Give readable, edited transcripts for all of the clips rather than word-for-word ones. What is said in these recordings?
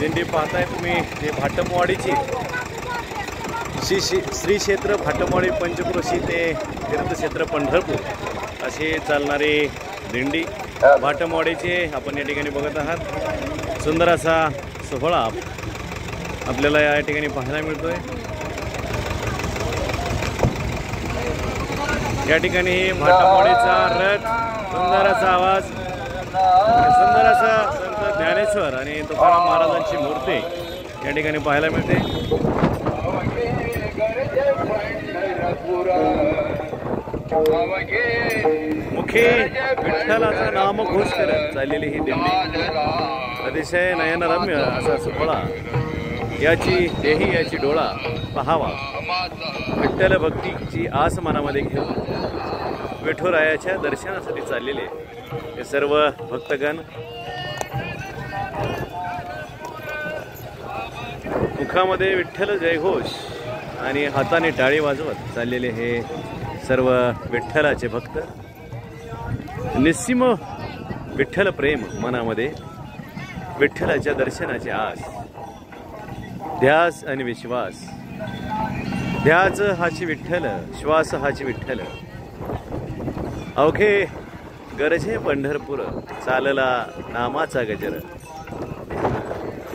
दिंडी पाहताय तुम्ही ते भाटमवाडीची श्री क्षेत्र भाटमवाडी पंचक्रोशी ते तीर्थक्षेत्र पंढरपूर असे चालणारे दिंडी भाटमवाडीचे आपण या ठिकाणी बघत आहात। सुंदर असा सोहळा आपल्याला या ठिकाणी पाहायला मिळतोय। या ठिकाणी भाटमवाडीचा रथ, सुंदर असा आवाज, सुंदर असा संत ज्ञानेश्वर आणि तुकाराम महाराजांची मूर्ती या ठिकाणी पाहायला मिळते। मुखी विठ्ठलाचं नामघोष करत चाललेली ही दिंडी अतिशय नयनरम्य असा सोहळा, याची देही याची डोळा पाहावा, विठ्ठल भक्तीची आस मनामध्ये घेऊन विठुरायाच्या दर्शनासाठी चाललेले हे सर्व भक्तगण मुखामध्ये विठ्ठल जयघोष आणि हाताने टाळी वाजवत चाललेले हे सर्व विठ्ठलाचे भक्त। निस्सीम विठ्ठल प्रेम मनामध्ये, विठ्ठलाच्या दर्शनाची आस, ध्यास आणि विश्वास, ध्यास हाची विठ्ठल, श्वास हाची विठ्ठल, अवघे गरजे पंढरपूर, चालला नामाचा गजर।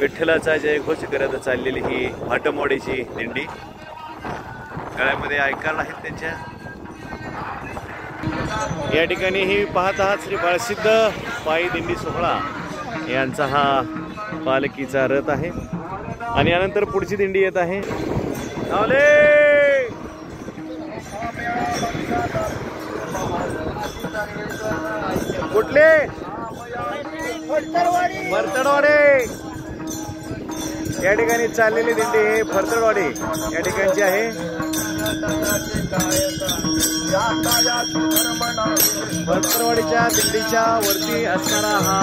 विठ्ठलाचा जयघोष करत चाललेली ही भाटमवाडीची दिंडी, गळ्यामध्ये आयकार आहेत त्यांच्या। या ठिकाणी ही पाहत आहात श्री बाळसिद्ध पायी दिंडी सोहळा यांचा हा पालखीचा रथ आहे आणि यानंतर पुढची दिंडी येत आहे। कुठले? फरतडवाडी या ठिकाणी चाललेली दिंडी हे फरतडवाडी या ठिकाणची आहे। फरतडवाडीच्या दिंडीच्या वरती असणारा हा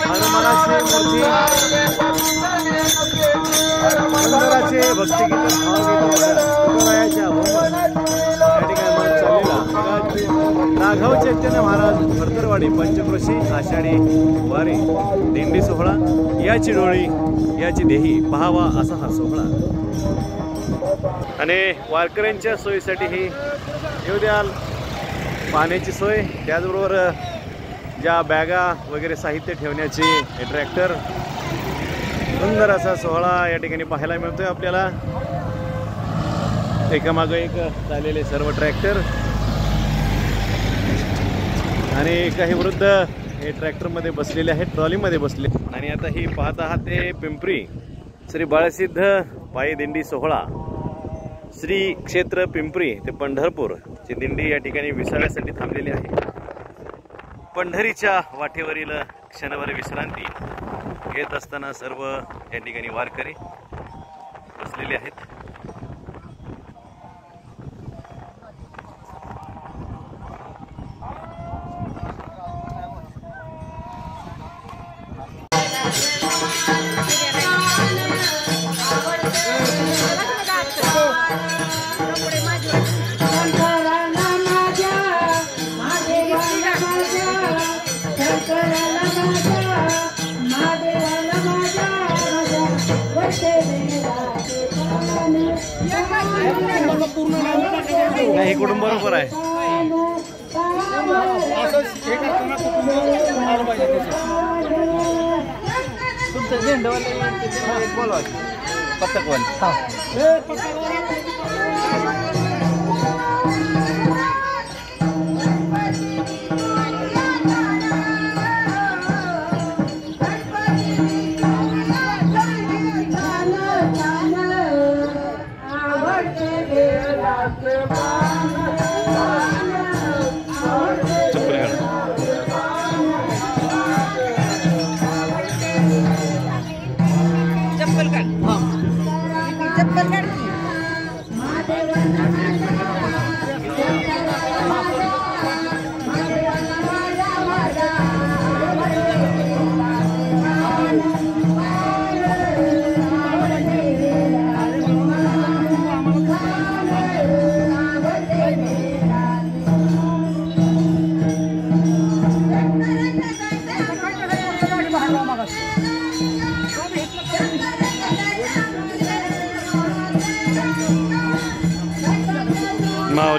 हनुमानाची मूर्ती, सुंदराचे भक्तिगीत भावगीत या ठिकाणी चाललेला राघव चैतन्य महाराज फरतडवाडी पंचक्रोशी आषाढी वारी दिंडी सोहळा, याची डोळी याची देही पाहावा असा हा सोहळा। आणि वारकऱ्यांच्या सोयीसाठी ही येऊ द्याल पाण्याची सोय, त्याचबरोबर ज्या बॅगा वगैरे साहित्य ठेवण्याची हे ट्रॅक्टर, सुंदर असा सोहळा या ठिकाणी पाहायला मिळतोय आपल्याला। एकामागं एक चाललेले सर्व ट्रॅक्टर आणि काही वृद्ध हे ट्रॅक्टरमध्ये बसलेले आहेत, ट्रॉलीमध्ये बसले। आणि आता ही पाहत आहात ते पिंपरी श्री बाळसिद्ध पायी दिंडी सोहळा, श्री क्षेत्र पिंपरी ते पंढरपूर ची दिंडी या ठिकाणी विसाव्यासाठी थांबलेली आहे। पंढरीच्या वाटेवरील क्षणभर विश्रांती घेत असताना सर्व या ठिकाणी वारकरी बसलेले आहेत। नाही कुटुंब बरोबर आहे। तुमचं झेंडावाला बोलवा पत्तकवाल Bye.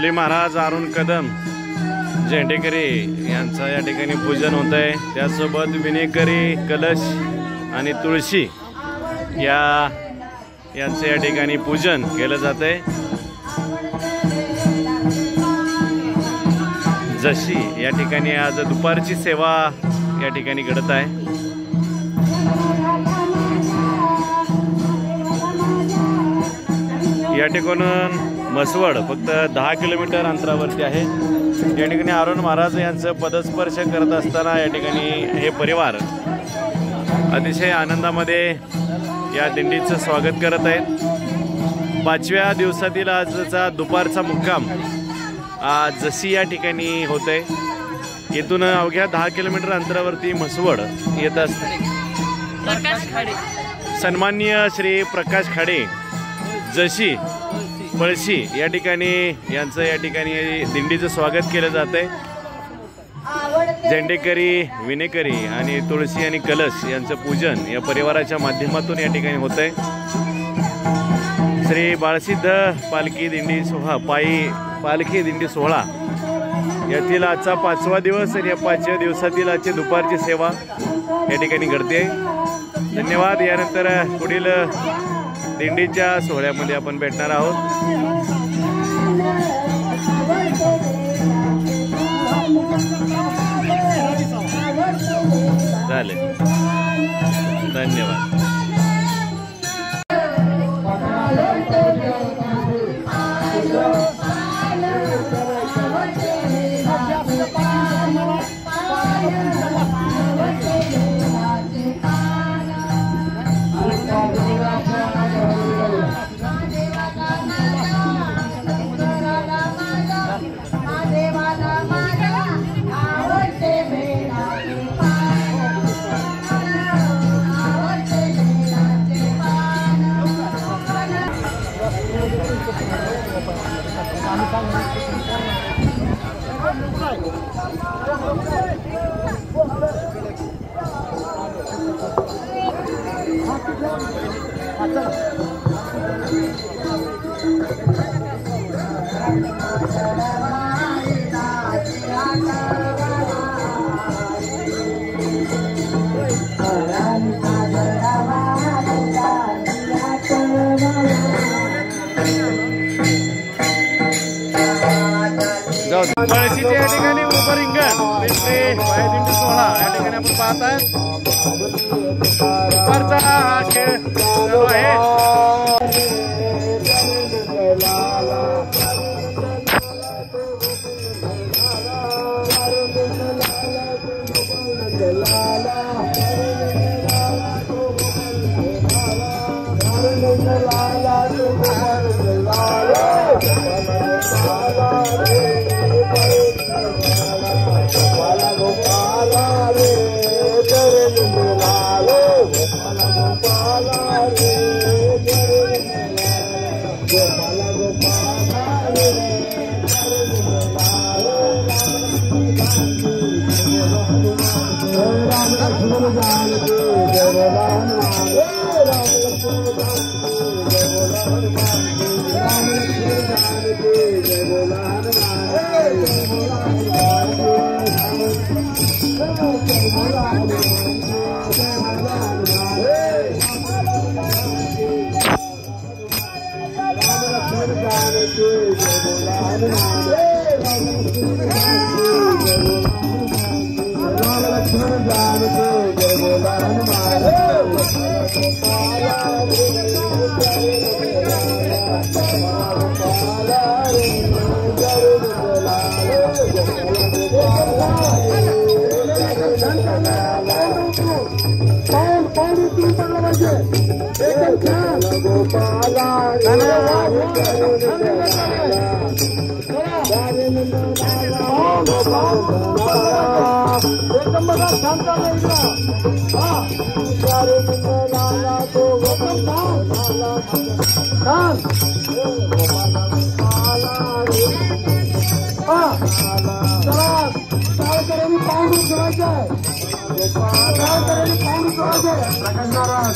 ढोली महाराज अरुण कदम झेंडेकरी यांचं या ठिकाणी पूजन होत आहे। त्यासोबत विनेकरी कलश आणि तुळशी यांचं या ठिकाणी पूजन केलं जात आहे। जशी या ठिकाणी आज दुपारची सेवा या ठिकाणी घडत आहे। या ठिकाणून म्हसवड फक्त 10 किलोमीटर अंतरावरती आहे। या ठिकाणी अरुण महाराज यांचं पदस्पर्श करत असताना या ठिकाणी हे परिवार अतिशय आनंदामध्ये या दिंडीचं स्वागत करत आहेत। 5व्या दिवसातील आजचा दुपारचा मुक्काम जशी या ठिकाणी होत आहे। इथून अवघ्या 10 किलोमीटर अंतरावरती म्हसवड येत असते। सन्माननीय श्री प्रकाश खाडे जशी पळशी या ठिकाणी यांचं या ठिकाणी दिंडीचं स्वागत केलं जात आहे। झेंडेकरी विनेकरी आणि तुळशी आणि कलश यांचं पूजन या परिवाराच्या माध्यमातून या ठिकाणी होत आहे। श्री बाळसिद्ध पालखी दिंडी सोहळा पालखी दिंडी सोहळा यातील आजचा 5वा दिवस आणि या 5व्या दिवसातील आजची दुपारची सेवा या ठिकाणी घडते। धन्यवाद। यानंतर पुढील दिंडीच्या सोहळ्यामध्ये आपण भेटणार आहोत। चालेल, धन्यवाद। पळशीच्या या ठिकाणी उभं रिंगण दिंडी सोहळा या ठिकाणी आपण पाहताय। दुपारचा हा खेळ चालू आहे। प्रकाश महाराज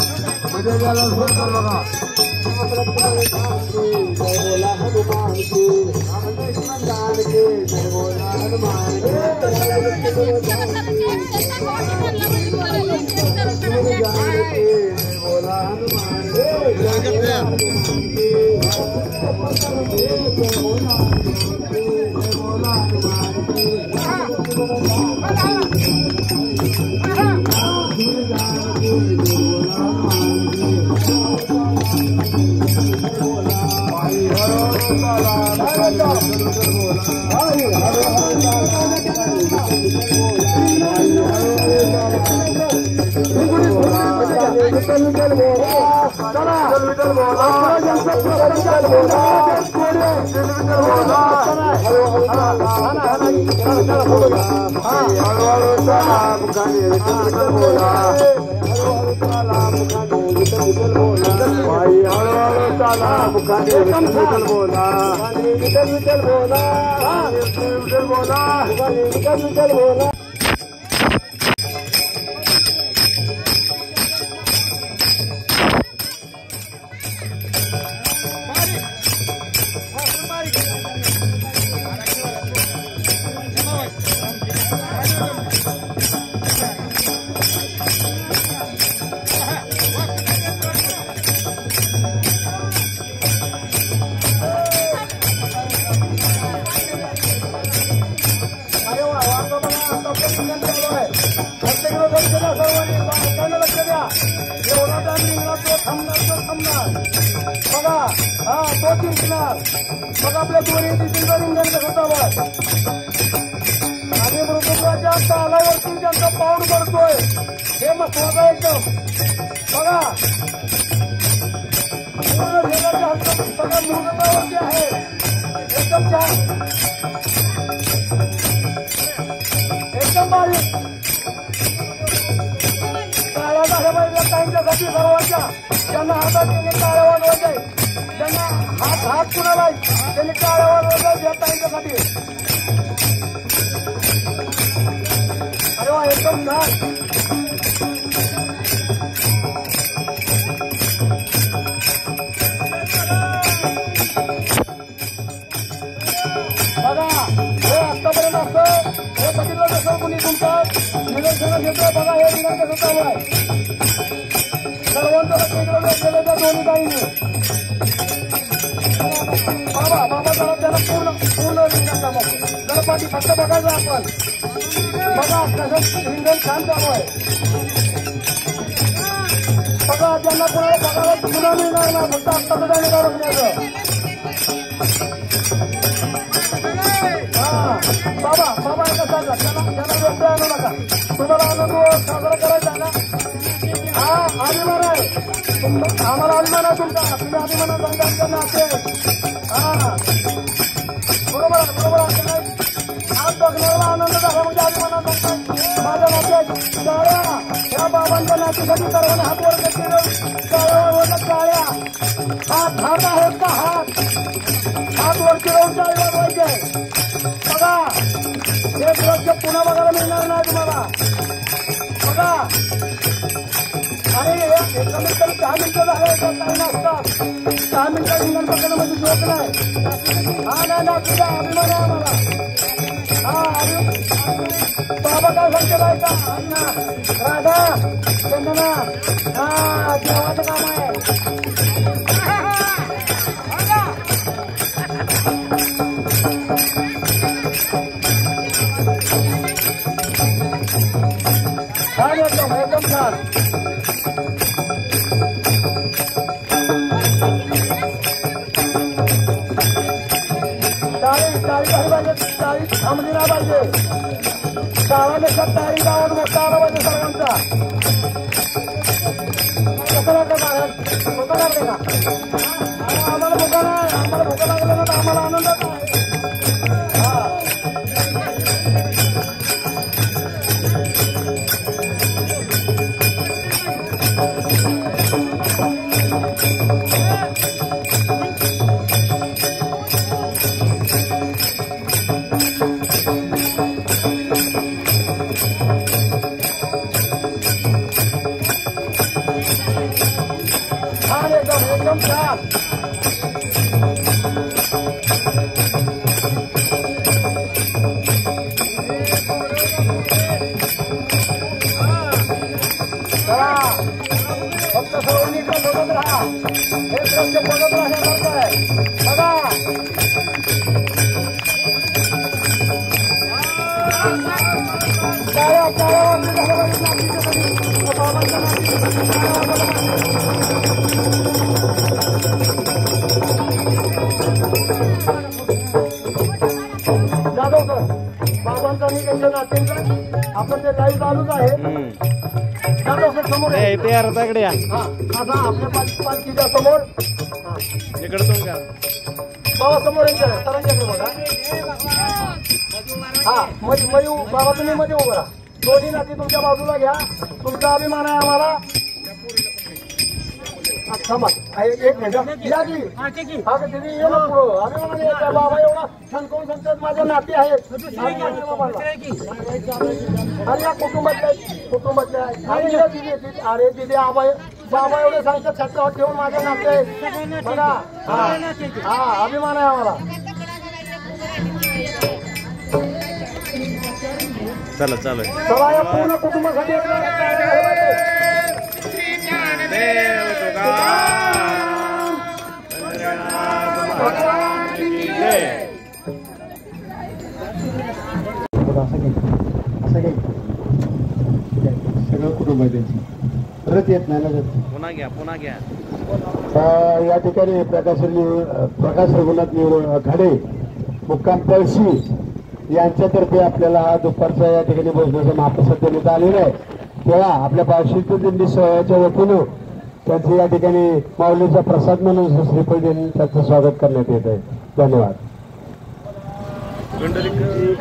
मग आपल्या दोन्ही दिशेला रिंगण कसं जावं आणि मृदुंगाच्या तालावरती ज्यांचा पाऊल पडतोय हे महत्वाचं एकदम बघा पूर्ण भेगाच्या हक्क सगळ्या मृदुंगावरती आहे एकदम छान एकदम बारीक टाळ्या झाल्या पाहिजे त्यांच्यासाठी सर्वांच्या ज्यांना हातात त्यांनी टाळ्या वाजवायच्या त्यांना हात कुणाला त्यांनी टाळ्या वाजवायच्या या त्यांच्यासाठी अरे वा एकदम छान बघा हे आतापर्यंत असं हे बघितलं कसं कुणी तुमचं निदर्शनं घेतलं बघा हे निदर्शन कसं चालू आहे सर्वांचं लक्ष केलं त्या दोन्ही बाईंनी बाबा जरा त्याला पूर्ण रिंगण दाखव जरा पाठी फक्त बघायचं आपण बघा कसं रिंगण छान चालू आहे बघा ज्यांना कोणाला बघायला पुन्हा मिळणार ना फक्त आत्ताचं जाणे काढून घ्यायचं बाबा कसं सांगा त्याला व्यक्त आणू नका तुम्हाला आनंद साजरा करायचा ना हा अभिमान आहे आम्हाला अभिमान आहे तुमचा तुम्ही अभिमानात सांगा नाते हा बरोबर आहे आज बघण्याला आनंद झाला म्हणजे अभिमानात सांगताय माझ्या नात्यात टाळ्या या बाबांच्या नातीसाठी सर्वांनी हात वर केले टाळ्या टाळ्या हात आहेत का हात वर फिरवून टाळी वाजवायचे बघा हे दृश्य पुन्हा बघायला मिळणार नाही तुम्हाला बघा आणि कमीत कमी 10 मिनिटं झाले काही नसतात 10 मिनिटं रिंगण बघणं म्हणजे जोक नाही हा नाही ना तुझा अभिमान आहे आम्हाला हा बाबा काय सांगते बायका अण्णा राधा चंदना हा जेवाचं काम आहे छान एकदम छान टाळी पाहिजे टाळी थांबली ना पाहिजे गावाने टाळी गावात मोठा आला पाहिजे सर्वांचा कसं लागतं भोका लागले का आम्हाला भोका नाही आम्हाला भोका लागलं ना तर आम्हाला आनंदच आहे एकदम छान मित्रांचे बघत राहण्यासारखं आहे बघा. जाधव सर बाबांचा आणि त्यांच्या नात्यांचा आपण ते लाईव्ह चालूच आहे. जाधव सर समोर इथे यार आता इकडे या. हा आता आपल्या पालखीच्या समोर इकडे तो का बाबा समोर सरांच्याकडे बघा. हा मयू बाबा तुम्ही मध्ये उभं राहा. दोन्ही नाती तुमच्या बाजूला घ्या. तुमचा अभिमान आहे आम्हाला. थांबा एक मिनिट या की हा का तिथे ये ना पुढं. अभिमान यायचा बाबा एवढा छान करून सांगतात माझ्या नाती आहेत. अरे या कुटुंबातल्या अरे या दिदी अरे दिदी बाबा एवढे सांगतात छत्रावर ठेवून माझ्या नाते आहेत बघा. हा अभिमान आहे आम्हाला. चला चालू चला या पूर्ण कुटुंबासाठी सगळं कुटुंब आहे त्यांची. परत येत नाही ना. पुन्हा घ्या. या ठिकाणी प्रकाश रघुनाथ घाडे मुक्काम पळशी यांच्यातर्फे आपल्याला हा दुपारचा या ठिकाणी भोजनाचा महाप्रसाद देण्यात आलेला आहे. तेव्हा आपल्या बार्शीच्या दिंडी सोहळ्याच्या वतीनं त्यांचं या ठिकाणी माऊलीचा प्रसाद म्हणून श्रीफळ देऊन त्याचं स्वागत करण्यात येत आहे. धन्यवाद.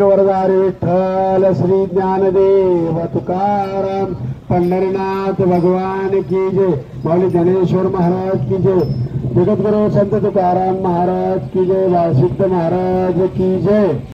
वरदारी विठ्ठल श्री ज्ञानदेव तुकाराम पंढरीनाथ भगवान की जय. माऊली ज्ञानेश्वर महाराज की जय. जगद्गुरु संत तुकाराम महाराज की जय. वासिष्ठ महाराज की जय.